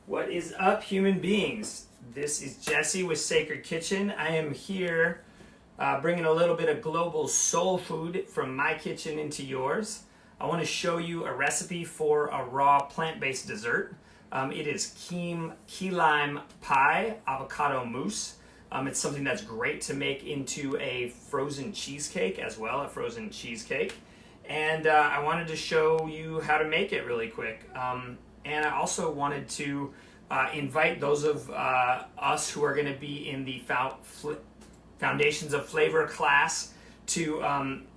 What is up, human beings? This is Jesse with Sacred Kitchen. I am here bringing a little bit of global soul food from my kitchen into yours. I want to show you a recipe for a raw plant-based dessert. It is key lime pie avocado mousse. It's something that's great to make into a frozen cheesecake as well, a frozen cheesecake. And I wanted to show you how to make it really quick. And I also wanted to invite those of us who are going to be in the Foundations of Flavor class to,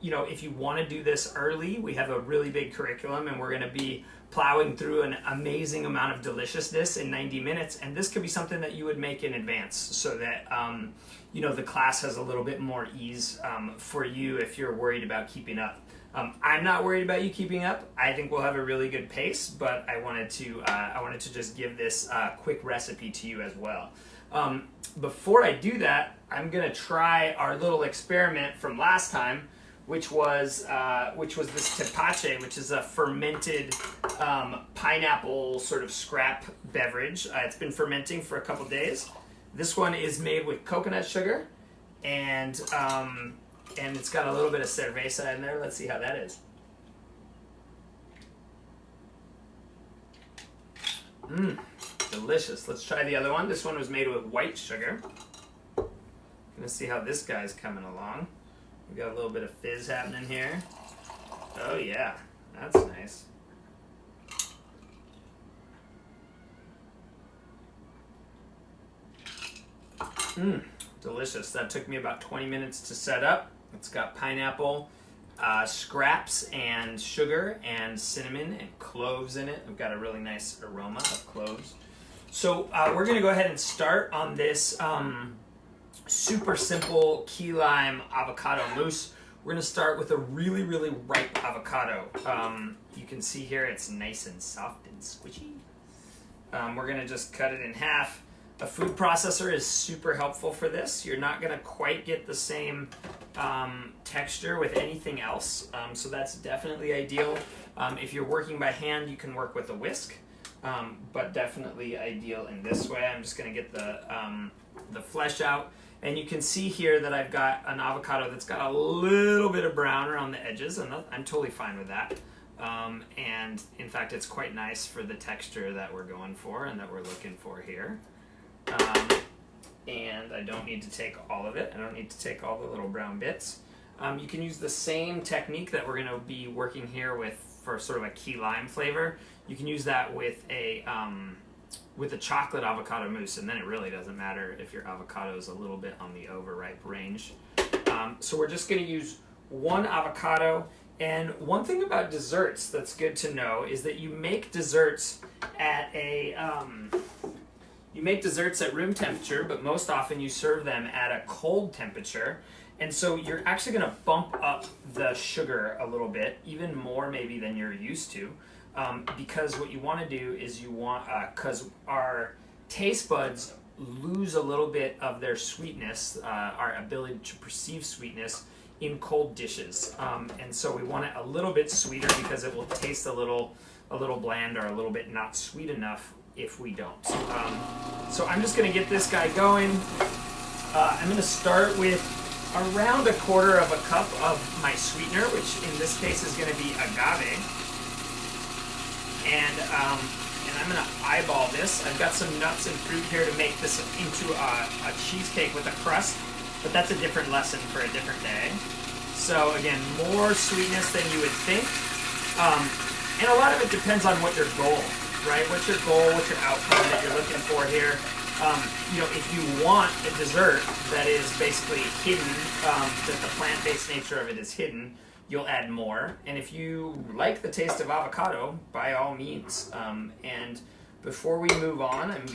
if you want to do this early, we have a really big curriculum and we're going to be plowing through an amazing amount of deliciousness in 90 minutes. And this could be something that you would make in advance so that, the class has a little bit more ease for you if you're worried about keeping up. I'm not worried about you keeping up. I think we'll have a really good pace, but I wanted to just give this quick recipe to you as well. Before I do that, I'm gonna try our little experiment from last time, which was this tepache, which is a fermented pineapple sort of scrap beverage. It's been fermenting for a couple days. This one is made with coconut sugar, and it's got a little bit of cerveza in there. Let's see how that is. Delicious. Let's try the other one. This one was made with white sugar. Gonna see how this guy's coming along. We got a little bit of fizz happening here. Oh yeah, that's nice. Delicious. That took me about 20 minutes to set up. It's got pineapple, scraps, and sugar, and cinnamon, and cloves in it. We've got a really nice aroma of cloves. So we're going to go ahead and start on this super simple key lime avocado mousse. We're going to start with a really, really ripe avocado. You can see here it's nice and soft and squishy. We're going to just cut it in half. A food processor is super helpful for this. You're not going to quite get the same texture with anything else, so that's definitely ideal. If you're working by hand, you can work with a whisk, but definitely ideal in this way. I'm just going to get the flesh out, and you can see here that I've got an avocado that's got a little bit of brown around the edges, and I'm totally fine with that. And in fact, it's quite nice for the texture that we're going for and that we're looking for here. And I don't need to take all of it. I don't need to take all the little brown bits. You can use the same technique that we're going to be working here with for sort of a key lime flavor. You can use that with a chocolate avocado mousse, and then it really doesn't matter if your avocado is a little bit on the overripe range. So we're just going to use one avocado. And one thing about desserts that's good to know is that you make desserts at room temperature, but most often you serve them at a cold temperature. And so you're actually going to bump up the sugar a little bit, even more maybe than you're used to, because what you want to do is because our taste buds lose a little bit of their sweetness, our ability to perceive sweetness in cold dishes. And so we want it a little bit sweeter because it will taste a little bland or a little bit not sweet enough if we don't. So I'm just going to get this guy going. I'm going to start with around 1/4 cup of my sweetener, which in this case is going to be agave. And I'm going to eyeball this. I've got some nuts and fruit here to make this into a cheesecake with a crust, but that's a different lesson for a different day. So again, more sweetness than you would think. And a lot of it depends on what your goal, right? What's your goal? What's your outcome that you're looking for here? If you want a dessert that is basically hidden, that the plant-based nature of it is hidden, you'll add more. And if you like the taste of avocado, by all means. And before we move on, I'm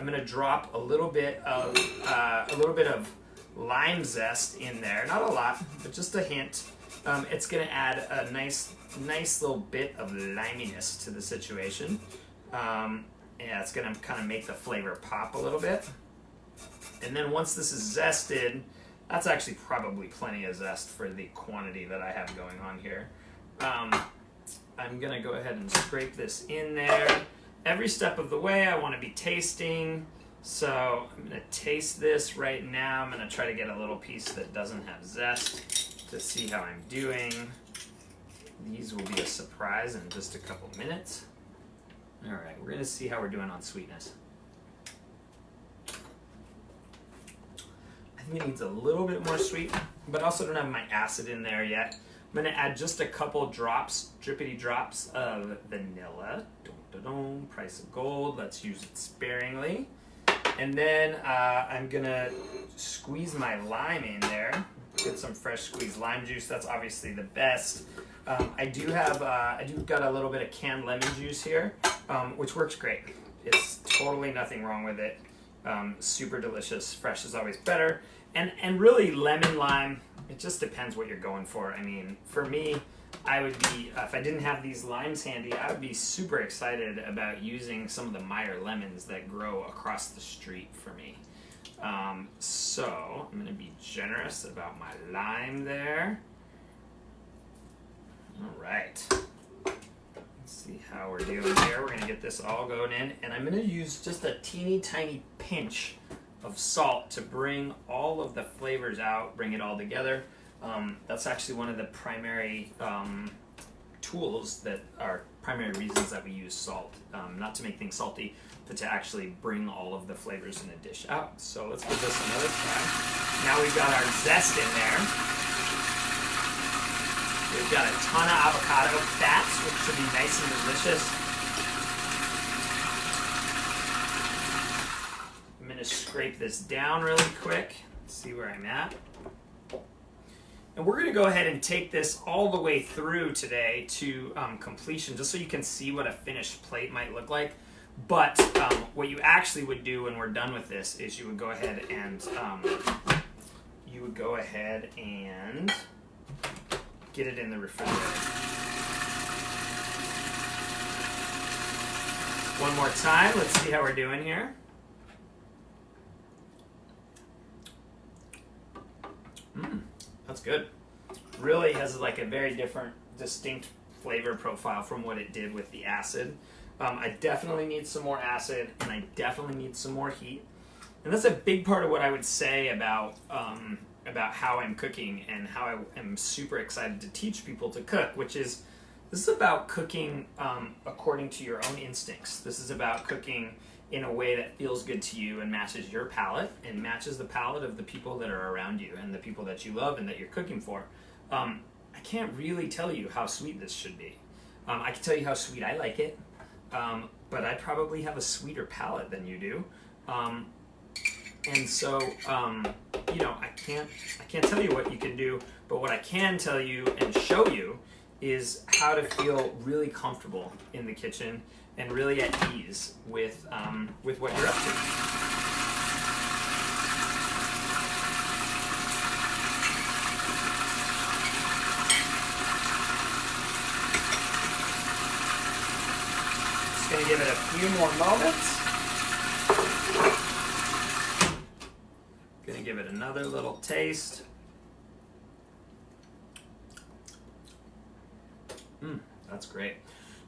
gonna drop a little bit of lime zest in there. Not a lot, but just a hint. It's gonna add a nice little bit of liminess to the situation. Yeah, it's gonna kind of make the flavor pop a little bit. And then once this is zested, that's actually probably plenty of zest for the quantity that I have going on here. I'm gonna go ahead and scrape this in there. every step of the way I want to be tasting. So I'm going to taste this right now. I'm going to try to get a little piece that doesn't have zest to see how I'm doing. These will be a surprise in just a couple minutes. All right, we're going to see how we're doing on sweetness. I think it needs a little bit more sweet, but I also don't have my acid in there yet. I'm going to add just a couple drops, drippity drops of vanilla. Price of gold. Let's use it sparingly. And then I'm going to squeeze my lime in there. Get some fresh squeezed lime juice. That's obviously the best. I do got a little bit of canned lemon juice here, which works great. It's totally nothing wrong with it. Super delicious. Fresh is always better. And really lemon, lime, it just depends what you're going for. I mean, for me, I would be, if I didn't have these limes handy, I would be super excited about using some of the Meyer lemons that grow across the street for me. So I'm going to be generous about my lime there. All right. Let's see how we're doing here. We're going to get this all going in, and I'm going to use just a teeny tiny pinch of salt to bring all of the flavors out, bring it all together. That's actually one of the primary tools that are primary reasons that we use salt. Not to make things salty, but to actually bring all of the flavors in a dish out. So let's give this another try. Now we've got our zest in there. We've got a ton of avocado fats, which should be nice and delicious. I'm going to scrape this down really quick, see where I'm at. And we're going to go ahead and take this all the way through today to completion, just so you can see what a finished plate might look like. But what you actually would do when we're done with this is you would go ahead and get it in the refrigerator. One more time. Let's see how we're doing here. That's good. Really has like a very different, distinct flavor profile from what it did with the acid. I definitely need some more acid, and I definitely need some more heat. And that's a big part of what I would say about how I'm cooking and how I am super excited to teach people to cook, which is this is about cooking according to your own instincts. This is about cooking in a way that feels good to you and matches your palate and matches the palate of the people that are around you and the people that you love and that you're cooking for. I can't really tell you how sweet this should be. I can tell you how sweet I like it, but I probably have a sweeter palate than you do. And so, I can't tell you what you can do, but what I can tell you and show you is how to feel really comfortable in the kitchen and really at ease with what you're up to. Just gonna give it a few more moments. Gonna give it another little taste. That's great.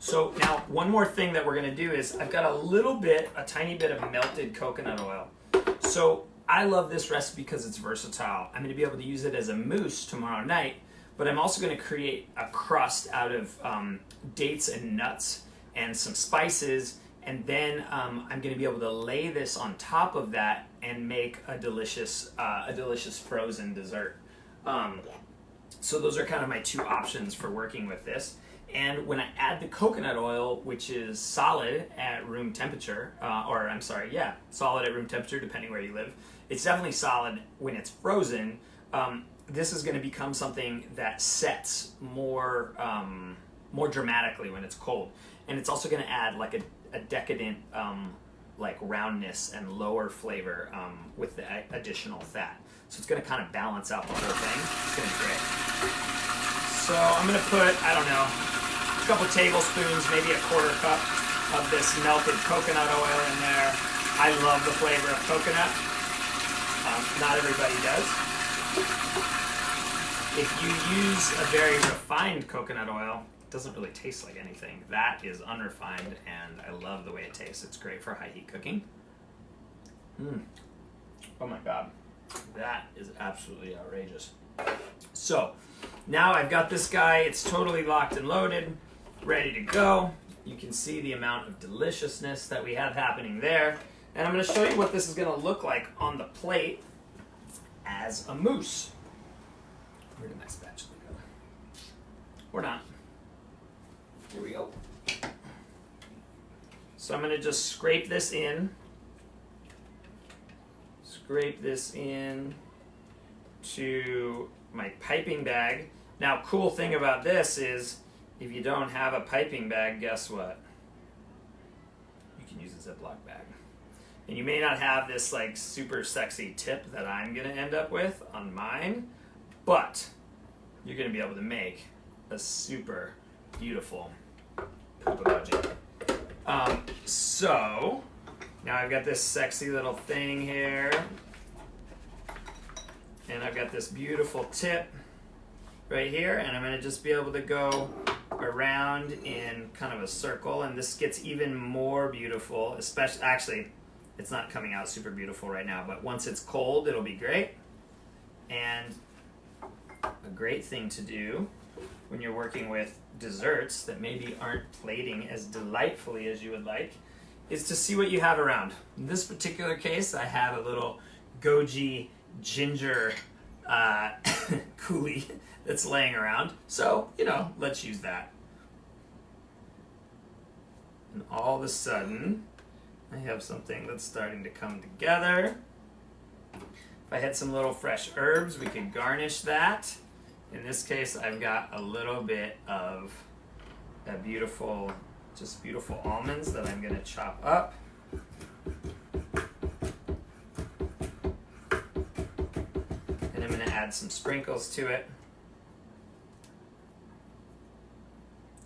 So now one more thing that we're gonna do is I've got a tiny bit of melted coconut oil. So I love this recipe because it's versatile. I'm gonna be able to use it as a mousse tomorrow night, but I'm also gonna create a crust out of dates and nuts and some spices, and then I'm gonna be able to lay this on top of that and make a delicious frozen dessert. So those are kind of my two options for working with this. And when I add the coconut oil, which is solid at room temperature, solid at room temperature depending where you live, it's definitely solid when it's frozen. This is going to become something that sets more dramatically when it's cold. And it's also going to add like a decadent roundness and lower flavor with the additional fat. So it's going to kind of balance out the whole thing. It's going to be great. So I'm going to put, a couple tablespoons, maybe a quarter cup of this melted coconut oil in there. I love the flavor of coconut. Not everybody does. If you use a very refined coconut oil, doesn't really taste like anything. That is unrefined, and I love the way it tastes. It's great for high heat cooking. Oh my God, that is absolutely outrageous. So now I've got this guy, it's totally locked and loaded, ready to go. You can see the amount of deliciousness that we have happening there. And I'm going to show you what this is going to look like on the plate as a mousse. Where did my spatula go? Or not. Here we go. So I'm going to just scrape this in. Scrape this in to my piping bag. Now, cool thing about this is if you don't have a piping bag, guess what? You can use a Ziploc bag. And you may not have this like super sexy tip that I'm gonna end up with on mine, but you're gonna be able to make a super beautiful poop emoji. So now I've got this sexy little thing here, and I've got this beautiful tip right here, and I'm gonna just be able to go around in kind of a circle, and this gets even more beautiful, especially, actually, it's not coming out super beautiful right now, but once it's cold, it'll be great. And a great thing to do when you're working with desserts that maybe aren't plating as delightfully as you would like is to see what you have around. In this particular case, I have a little goji ginger coulis that's laying around. So, let's use that. And all of a sudden, I have something that's starting to come together. If I had some little fresh herbs, we could garnish that. In this case, I've got a little bit of beautiful almonds that I'm gonna chop up. And I'm gonna add some sprinkles to it.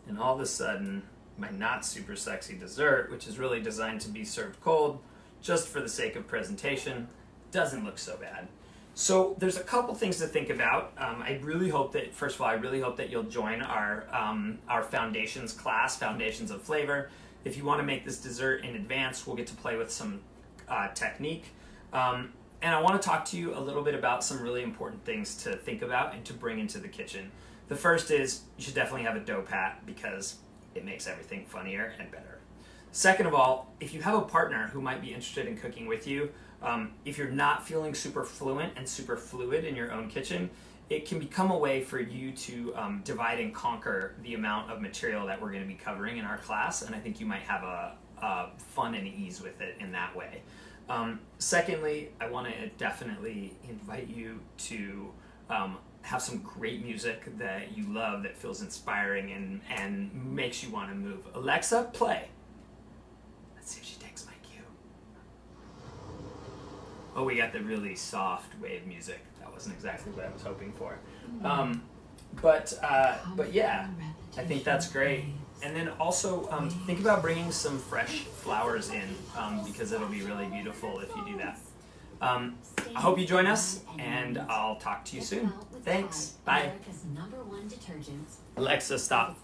And all of a sudden, my not super sexy dessert, which is really designed to be served cold, just for the sake of presentation, doesn't look so bad. So there's a couple things to think about. I really hope that, first of all, you'll join our Foundations class, Foundations of Flavor. If you want to make this dessert in advance, we'll get to play with some technique. And I want to talk to you a little bit about some really important things to think about and to bring into the kitchen. The first is you should definitely have a dough pat because it makes everything funnier and better. Second of all, if you have a partner who might be interested in cooking with you, if you're not feeling super fluent and super fluid in your own kitchen, it can become a way for you to divide and conquer the amount of material that we're going to be covering in our class, and I think you might have a fun and ease with it in that way. Secondly, I want to definitely invite you to have some great music that you love that feels inspiring and makes you want to move. Alexa, play. Let's see if she takes my cue. Oh, we got the really soft wave music. That wasn't exactly what I was hoping for. But yeah, I think that's great. And then also think about bringing some fresh flowers in because it'll be really beautiful if you do that. I hope you join us, and I'll talk to you soon. Thanks. Bye. Alexa, stop.